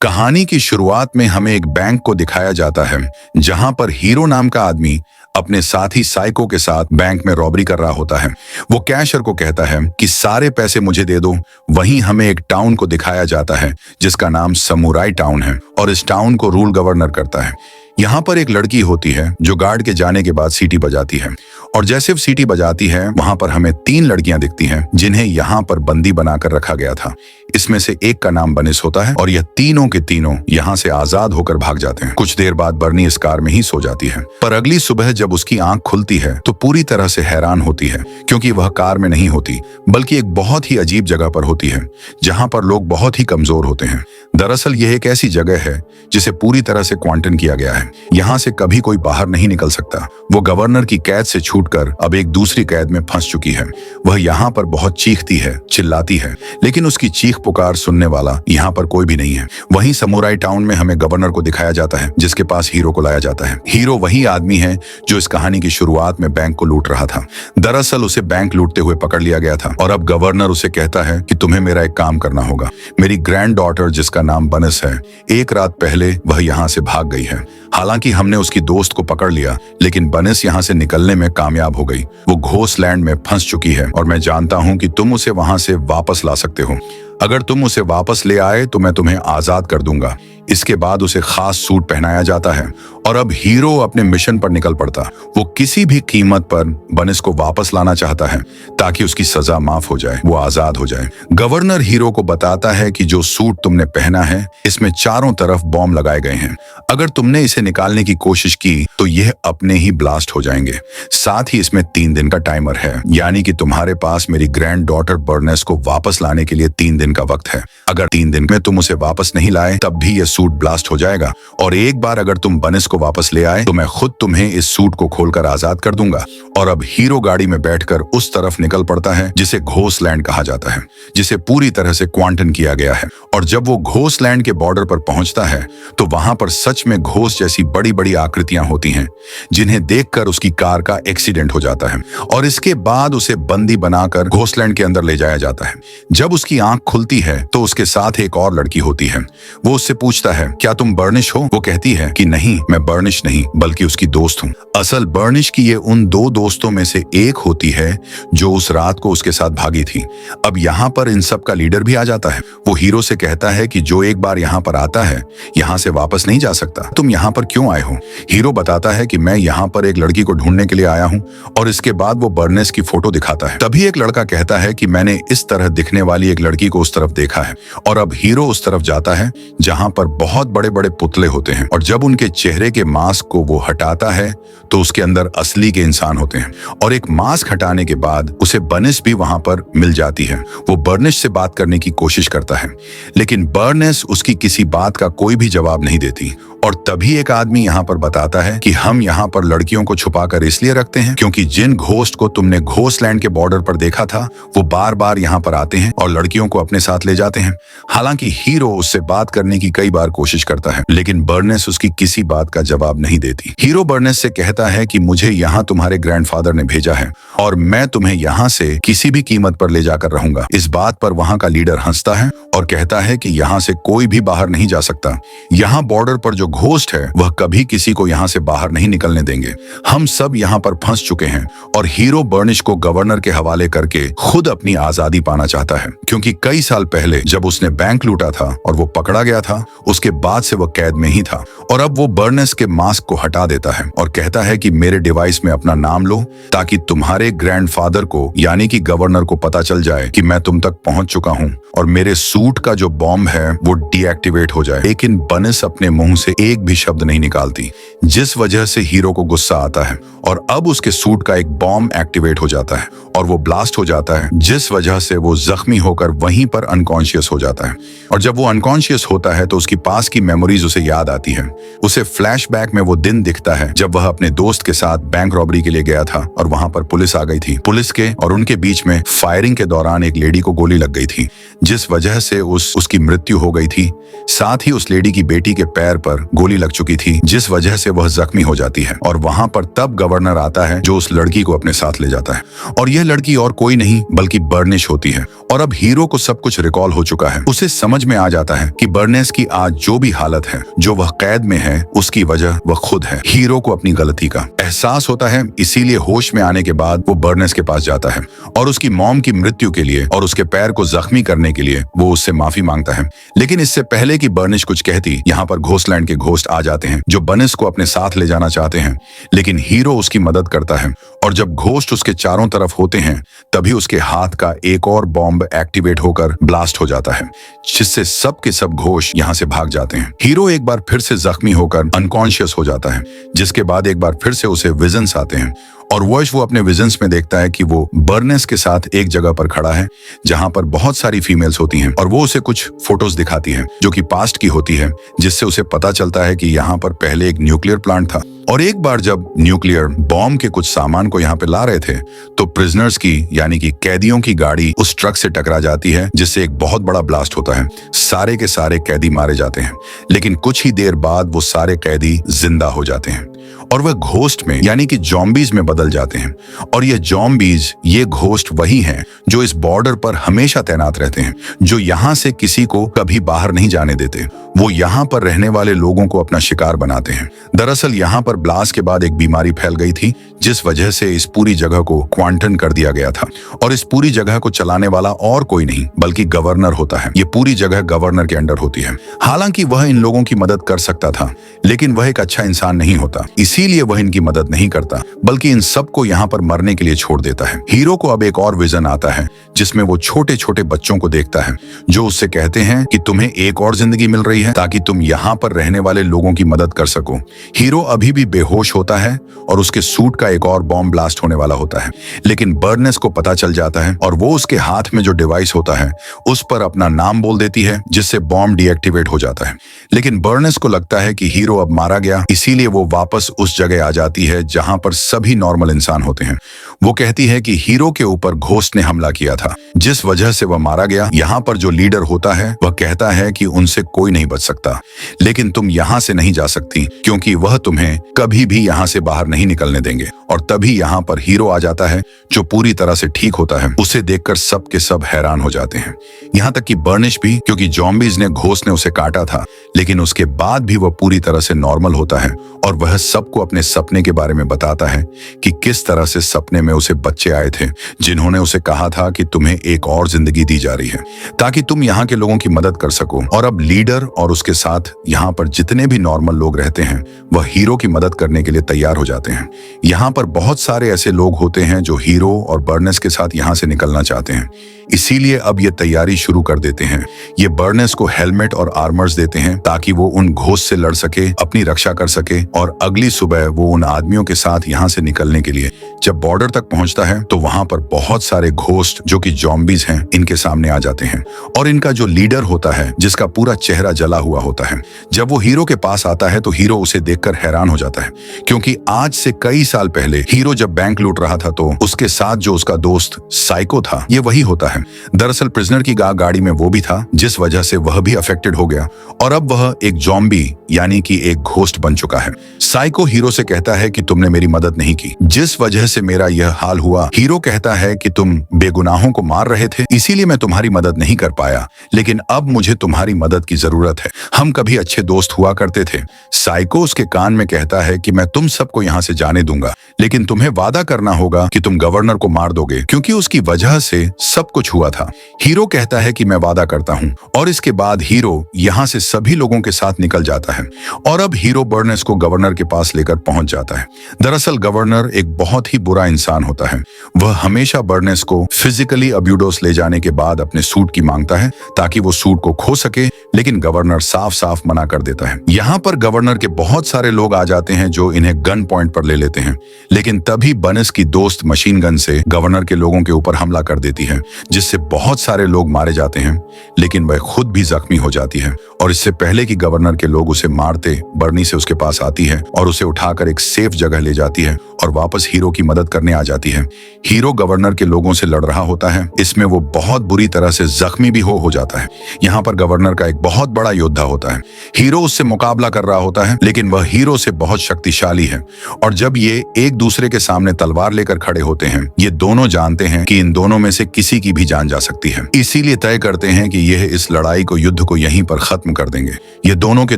कहानी की शुरुआत में हमें एक बैंक को दिखाया जाता है जहां पर हीरो नाम का आदमी अपने साथी साइको के साथ बैंक में रॉबरी कर रहा होता है। वो कैशियर को कहता है कि सारे पैसे मुझे दे दो। वहीं हमें एक टाउन को दिखाया जाता है जिसका नाम समुराई टाउन है और इस टाउन को रूल गवर्नर करता है। यहाँ पर एक लड़की होती है जो गार्ड के जाने के बाद सीटी बजाती है और जैसे वो सीटी बजाती है वहां पर हमें 3 लड़कियां दिखती हैं जिन्हें यहाँ पर बंदी बनाकर रखा गया था। इसमें से एक का नाम बनिस होता है और यह तीनों के तीनों यहाँ से आजाद होकर भाग जाते हैं। कुछ देर बाद बर्नी इस कार में ही सो जाती है, पर अगली सुबह जब उसकी आंख खुलती है तो पूरी तरह से हैरान होती है क्योंकि वह कार में नहीं होती बल्कि एक बहुत ही अजीब जगह पर होती है जहाँ पर लोग बहुत ही कमजोर होते हैं। दरअसल यह एक ऐसी जगह है जिसे पूरी तरह से क्वारंटाइन किया गया है। यहाँ से कभी कोई बाहर नहीं निकल सकता। वो गवर्नर की कैद से छूटकर अब एक दूसरी कैद में फंस चुकी है। वह यहाँ पर बहुत चीखती है, चिल्लाती है, लेकिन उसकी चीख पुकार सुनने वाला यहाँ पर कोई भी नहीं है। वहीं समुराई टाउन में हमें गवर्नर को दिखाया जाता है जिसके पास हीरो को लाया जाता है। हीरो वही आदमी है जो इस कहानी की शुरुआत में बैंक को लूट रहा था। दरअसल उसे बैंक लूटते हुए पकड़ लिया गया था और अब गवर्नर उसे कहता है कि तुम्हें मेरा एक काम करना होगा। मेरी ग्रैंड डॉटर जिसका नाम बनिस है, एक रात पहले वह यहाँ से भाग गई है। हालांकि हमने उसकी दोस्त को पकड़ लिया लेकिन बनिस यहाँ से निकलने में कामयाब हो गई। वो घोस्ट लैंड में फंस चुकी है और मैं जानता हूँ कि तुम उसे वहां से वापस ला सकते हो। अगर तुम उसे वापस ले आए तो मैं तुम्हें आजाद कर दूंगा। इसके बाद उसे खास सूट पहनाया जाता है और अब हीरो अपने मिशन पर निकल पड़ता। वो किसी भी कीमत पर बनिस को वापस लाना चाहता है ताकि उसकी सजा माफ हो जाए, वो आजाद हो जाए। गवर्नर हीरो को बताता है कि जो सूट तुमने पहना है इसमें चारों तरफ बॉम्ब लगाए गए हैं। अगर तुमने इसे निकालने की कोशिश की तो यह अपने ही ब्लास्ट हो जाएंगे। साथ ही इसमें 3 दिन का टाइमर है, यानी कि तुम्हारे पास मेरी ग्रैंड डॉटर बर्नेस को वापस लाने के लिए 3 दिन का वक्त है। अगर 3 दिन में तुम उसे वापस नहीं लाए तब भी यह सूट ब्लास्ट हो जाएगा और एक बार अगर तुम बनिस को वापस ले आए तो मैं खुद तुम्हें इस सूट को खोलकर आजाद कर दूंगा। और अब हीरो गाड़ी में बैठकर उस तरफ निकल पड़ता है जिसे घोस्ट लैंड कहा जाता है, जिसे पूरी तरह से क्वारंटाइन किया गया है। और जब वो घोस्ट लैंड के बॉर्डर पर पहुंचता है तो वहां पर सच में घोस्ट जैसी बड़ी बड़ी आकृतियां होती हैं जिन्हें देखकर उसकी कार का एक्सीडेंट हो जाता है और इसके बाद उसे बंदी बनाकर घोस्ट लैंड के अंदर ले जाया जाता है। जब उसकी आंख खुलती है तो उसके साथ एक और लड़की होती है। वो उससे पूछता है, क्या तुम बर्निश हो? वो कहती है कि नहीं, मैं बर्निश नहीं बल्कि उसकी दोस्त हूँ। असल बर्निश की ये उन 2 दोस्तों में से एक होती है जो उस रात को उसके साथ भागी थी। अब यहाँ पर इन सब का लीडर भी आ जाता है। वो हीरो से कहता है कि जो एक बार यहाँ पर आता है यहाँ से वापस नहीं जा सकता। तुम यहाँ पर क्यों आए हो? हीरो बताता है कि मैं यहाँ पर एक लड़की को ढूंढने के लिए आया हूँ और इसके बाद वो बर्नेस की फोटो दिखाता है। तभी एक लड़का कहता है कि मैंने इस तरह दिखने वाली एक लड़की को उस तरफ देखा है और अब हीरो उस तरफ जाता है जहाँ पर बहुत बड़े बड़े पुतले होते हैं और जब उनके चेहरे के मास्क को वो हटाता है तो उसके अंदर असली के इंसान होते हैं। और एक मास्क हटाने के बाद उसे बनिस भी वहां पर मिल जाती है। वो बर्निश से बात करने की कोशिश करता है लेकिन बर्नेस उसकी किसी बात का कोई भी जवाब नहीं देती। और तभी एक आदमी यहाँ पर बताता है कि हम यहाँ पर लड़कियों को छुपाकर इसलिए रखते हैं क्योंकि जिन घोस्ट को तुमने घोस्ट लैंड के बॉर्डर पर देखा था वो बार बार यहाँ पर आते हैं और लड़कियों को अपने साथ ले जाते हैं। हालांकि हीरो उससे बात करने की कई बार कोशिश करता है लेकिन बर्नेस उसकी किसी बात का जवाब नहीं देती। हीरो बर्नेस से कहता है कि मुझे यहाँ तुम्हारे ग्रैंडफादर ने भेजा है और मैं तुम्हें यहाँ से किसी भी कीमत पर ले जाकर रहूंगा। इस बात पर वहाँ का लीडर हंसता है और कहता है कि यहाँ से कोई भी बाहर नहीं जा सकता। यहाँ बॉर्डर पर जो घोस्ट है वह कभी किसी को यहाँ से बाहर नहीं निकलने देंगे। हम सब यहाँ पर फंस चुके हैं। और हीरो बर्निश को गवर्नर के हवाले करके खुद अपनी आजादी पाना चाहता है क्योंकि कई साल पहले जब उसने बैंक लूटा था और वो पकड़ा गया था उसके बाद से वह कैद में ही था। और अब वो बर्नेस के मास्क को हटा देता है और कहता है कि मेरे डिवाइस में अपना नाम लो ताकि तुम्हारे ग्रैंडफादर को यानी कि गवर्नर को पता चल जाए कि मैं तुम तक पहुंच चुका हूं और मेरे सूट का जो बॉम्ब है वो डीएक्टिवेट हो जाए। लेकिन बनिस अपने मुंह से एक भी शब्द नहीं निकालती जिस वजह से हीरो को गुस्सा आता है और अब उसके सूट का एक बॉम्ब एक्टिवेट हो जाता है और वो ब्लास्ट हो जाता है जिस वजह से वो जख्मी होकर वहीं पर अनकॉन्शियस हो जाता है। और जब वो अनकॉन्शियस होता है तो उसकी पास की मेमोरीज उसे याद आती है। उसे फ्लैशबैक में वो दिन दिखता है जब वह अपने दोस्त के साथ बैंक रॉबरी के लिए गया गया था और वहां पर पुलिस आ गई थी। पुलिस के और उनके बीच में फायरिंग के दौरान एक लेडी को गोली लग गई थी, जिस वजह से उसकी मृत्यु हो गई थी। साथ ही उस लेडी की बेटी के पैर पर गोली लग चुकी थी, जिस वजह से वह जख्मी हो जाती है। और वहां पर तब गवर्नर आता है जो उस लड़की को अपने साथ ले जाता है, और यह लड़की और कोई नहीं बल्कि बर्निश होती है। और अब हीरो को सब कुछ रिकॉल हो चुका है। उसे समझ में आ जाता है कि बर्नेस की आज जो भी हालत है, जो वह कैद में है, उसकी वजह वह खुद है। हीरो को अपनी गलती का एहसास होता है, इसीलिए होश में आने के बाद वो बर्नेस के पास जाता है और उसकी मॉम की मृत्यु के लिए और उसके पैर को जख्मी करने के लिए वो उससे माफी मांगता है। लेकिन इससे पहले कि बर्निश कुछ कहती, यहाँ पर घोस्टलैंड के घोस्ट आ जाते हैं जो बर्निश को अपने साथ ले जाना चाहते हैं। लेकिन हीरो उसकी मदद करता है, और जब घोस्ट उसके चारों तरफ होते हैं तभी उसके हाथ का एक और बॉम्ब एक्टिवेट होकर ब्लास्ट हो जाता है, जिससे सब के सब घोस्ट यहाँ से भाग जाते हैं। हीरो एक बार फिर से जख्मी होकर अनकॉन्शियस हो जाता है, जिसके बाद एक बार फिर से उसे विजन्स आते हैं, और वो अपने विजन्स में देखता है कि वो बर्नेस के साथ एक जगह पर खड़ा है जहां पर बहुत सारी फीमेल्स होती हैं, और वो उसे कुछ फोटोज दिखाती है जो कि पास्ट की होती है, जिससे उसे पता चलता है कि यहाँ पर पहले एक न्यूक्लियर प्लांट था। और एक बार जब न्यूक्लियर बॉम्ब के कुछ सामान को यहाँ पे ला रहे थे तो प्रिजनर्स की यानी कि कैदियों की गाड़ी उस ट्रक से टकरा जाती है, जिससे एक बहुत बड़ा ब्लास्ट होता है। सारे के सारे कैदी मारे जाते हैं, लेकिन कुछ ही देर बाद वो सारे कैदी जिंदा हो जाते हैं और वह घोस्ट में यानी कि जॉम्बीज में बदल जाते हैं। और ये जॉम्बीज, ये घोस्ट वही हैं जो इस बॉर्डर पर हमेशा तैनात रहते हैं, जो यहाँ से किसी को कभी बाहर नहीं जाने देते। वो यहाँ पर रहने वाले लोगों को अपना शिकार बनाते हैं। दरअसल यहाँ पर ब्लास्ट के बाद एक बीमारी फैल गई थी, जिस वजह से इस पूरी जगह को क्वारंटाइन कर दिया गया था, और इस पूरी जगह को चलाने वाला और कोई नहीं बल्कि गवर्नर होता है। ये पूरी जगह गवर्नर के अंडर होती है। हालांकि वह इन लोगों की मदद कर सकता था, लेकिन वह एक अच्छा इंसान नहीं होता, इसीलिए वह इनकी मदद नहीं करता, बल्कि इन सबको यहाँ पर मरने के लिए छोड़ देता है। हीरो को अब एक और विजन आता है, जिसमें वो छोटे छोटे बच्चों को देखता है जो उससे कहते हैं कि तुम्हें एक और जिंदगी मिल रही है ताकि तुम यहाँ पर रहने वाले लोगों की मदद कर सको। हीरो अभी भी बेहोश होता है और उसके सूट का एक और बॉम्ब ब्लास्ट होने वाला होता है, लेकिन बर्नेस को पता चल जाता है और वो उसके हाथ में जो डिवाइस होता है उस पर अपना नाम बोल देती है, जिससे बॉम्ब डीएक्टिवेट हो जाता है। लेकिन बर्नेस को लगता है कि हीरो अब मारा गया, इसीलिए वो वापस उस जगह आ जाती है जहां पर सभी नॉर्मल इंसान होते हैं। वो कहती है कि हीरो के ऊपर घोस्ट ने हमला किया था, जिस वजह से वह मारा गया। यहाँ पर जो लीडर होता है वह कहता है कि उनसे कोई नहीं बच सकता, लेकिन तुम यहाँ से नहीं जा सकती क्योंकि वह तुम्हें कभी भी यहाँ से बाहर नहीं निकलने देंगे। और तभी यहाँ पर हीरो आ जाता है जो पूरी तरह से ठीक होता है। उसे देखकर सब के सब हैरान हो जाते हैं, यहाँ तक कि बर्निश भी, क्योंकि जॉम्बीज ने घोस्ट ने उसे काटा था, लेकिन उसके बाद भी वह पूरी तरह से नॉर्मल होता है और वह सबको अपने सपने के बारे में बताता है कि किस तरह से सपने में उसे बच्चे आए थे जिन्होंने उसे कहा था कि तुम्हें एक और जिंदगी दी जा रही है ताकि तुम यहाँ के लोगों की मदद कर सको। और अब लीडर और उसके साथ यहाँ पर जितने भी नॉर्मल लोग रहते हैं वह हीरो की मदद करने के लिए तैयार हो जाते हैं। यहाँ पर बहुत सारे ऐसे लोग होते हैं जो हीरो और बर्नेस के साथ यहाँ से निकलना चाहते हैं, इसीलिए अब ये तैयारी शुरू कर देते हैं। ये बर्नेस को हेलमेट और आर्मर्स देते हैं ताकि वो उन घोस्ट से लड़ सके, अपनी रक्षा कर सके, और अगली सुबह वो उन आदमियों के साथ यहाँ से निकलने के लिए जब बॉर्डर तक पहुंचता है तो वहां पर बहुत सारे घोस्ट जो कि जॉम्बीज हैं इनके सामने आ जाते हैं। और इनका जो लीडर होता है जिसका पूरा चेहरा जला हुआ होता है, जब वो हीरो के पास आता है तो हीरो उसे देखकर हैरान हो जाता है, क्योंकि आज से कई साल पहले हीरो जब बैंक लूट रहा था तो उसके साथ जो उसका दोस्त साइको था ये वही होता है। दरअसल प्रिजनर की गाड़ी में वो भी था, जिस वजह से वह भी अफेक्टेड हो गया और अब वह एक जॉम्बी यानी कि एक घोस्ट बन चुका है। साइको हीरो से कहता है कि तुमने मेरी मदद नहीं की, जिस वजह से मेरा यह हाल हुआ। हीरो कहता है कि तुम बेगुनाहों को मार रहे थे, इसीलिए मैं तुम्हारी मदद नहीं कर पाया, लेकिन अब मुझे तुम्हारी मदद की जरूरत है, हम कभी अच्छे दोस्त हुआ करते थे। साइको उसके कान में कहता है कि मैं तुम सबको यहाँ से जाने दूंगा, लेकिन तुम्हें वादा करना होगा कि तुम गवर्नर को मार दोगे क्योंकि उसकी वजह से सब कुछ हुआ था। हीरो कहता है कि मैं वादा करता हूँ, और इसके बाद हीरो यहाँ से सभी लोगों के साथ निकल जाता है। और अब हीरो बर्नेस को गवर्नर के पास लेकर पहुंच जाता है। दरअसल गवर्नर एक बहुत ही बुरा इंसान होता है। वह हमेशा बर्नेस को फिजिकली अब्यूडोस ले जाने के बाद अपने सूट की मांगता है ताकि वो सूट को खो सके, लेकिन गवर्नर साफ साफ मना कर देता है। यहाँ पर गवर्नर के बहुत सारे लोग आ जाते हैं जो इन्हें गन पॉइंट पर ले लेते हैं, लेकिन तभी बर्नेस की दोस्त मशीन गन से गवर्नर के लोगों के ऊपर हमला कर देती है, जिससे बहुत सारे लोग मारे जाते हैं, लेकिन वह खुद भी जख्मी हो जाती है। और इससे पहले कि गवर्नर के लोग उसे मारते, बर्नी से उसके पास आती है और उसे उठाकर एक सेफ जगह ले जाती है और वापस हीरो की मदद करने आ जाती है। हीरो गवर्नर के लोगों से लड़ रहा होता है। इसमें वो बहुत बुरी तरह से जख्मी भी हो जाता है। यहाँ पर गवर्नर का एक बहुत बड़ा योद्धा होता है। हीरो उससे मुकाबला कर रहा होता है, लेकिन वह हीरो से बहुत शक्तिशाली है। और जब ये एक दूसरे के सामने तलवार लेकर खड़े होते हैं, ये दोनों जानते हैं कि इन दोनों में से किसी की भी जान जा सकती है। इसीलिए तय करते हैं कि यह इस लड़ाई को, युद्ध को यहीं पर खत्म कर देंगे। ये दोनों के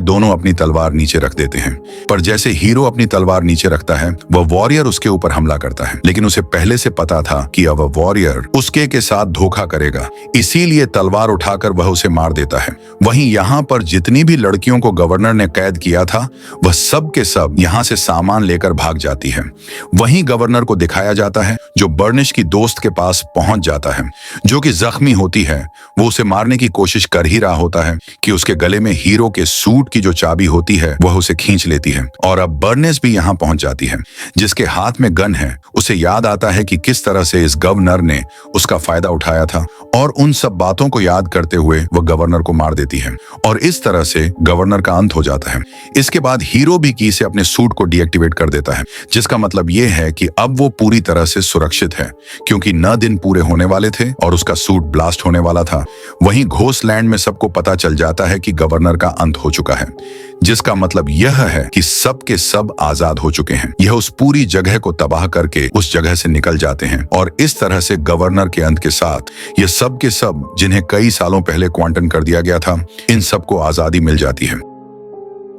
दोनों अपनी तलवार नीचे रख देते हैं। पर जैसे हीरो अपनी तलवार नीचे रखता है, वह वॉरियर उसके ऊपर हमला करता है। लेकिन उसे पहले से पता था कि अब वॉरियर उसके के साथ धोखा करेगा, इसीलिए तलवार उठाकर वह उसे मार देता है। वहीं यहाँ पर जितनी भी लड़कियों को गवर्नर ने कैद किया था, वह सब के सब यहाँ से सामान लेकर भाग जाती है। वहीं गवर्नर को दिखाया जाता है, जो बर्निश की दोस्त के पास पहुंच जाता है, जो कि जख्मी होती है। वो उसे मारने की कोशिश कर ही रहा होता है कि उसके गले में हीरो के सूट की जो चाबी होती है, वह उसे खींच लेती है। और अब बर्निश भी यहाँ पहुंच जाती है, जिसके हाथ में गन है। उसे याद आता है कि किस तरह से इस गवर्नर ने उसका फायदा उठाया था, और उन सब बातों को याद करते हुए वह गवर्नर को मार देती है। और इस तरह से गवर्नर का अंत हो जाता है। इसके बाद हीरो भी की से अपने सूट को डीएक्टिवेट कर देता है, जिसका मतलब यह है कि अब वो पूरी तरह से सुरक्षित है, क्योंकि 9 दिन पूरे होने वाले थे और उसका सूट ब्लास्ट होने वाला था। वहीं घोस्टलैंड में सबको पता चल जाता है कि गवर्नर का अंत हो चुका है, जिसका मतलब यह है कि सब के सब आजाद हो चुके हैं। यह उस पूरी जगह को तबाह करके उस जगह से निकल जाते हैं। और इस तरह से गवर्नर के अंत के साथ ये सब के सब, जिन्हें कई सालों पहले क्वारंटाइन कर दिया गया था, इन सबको आजादी मिल जाती है।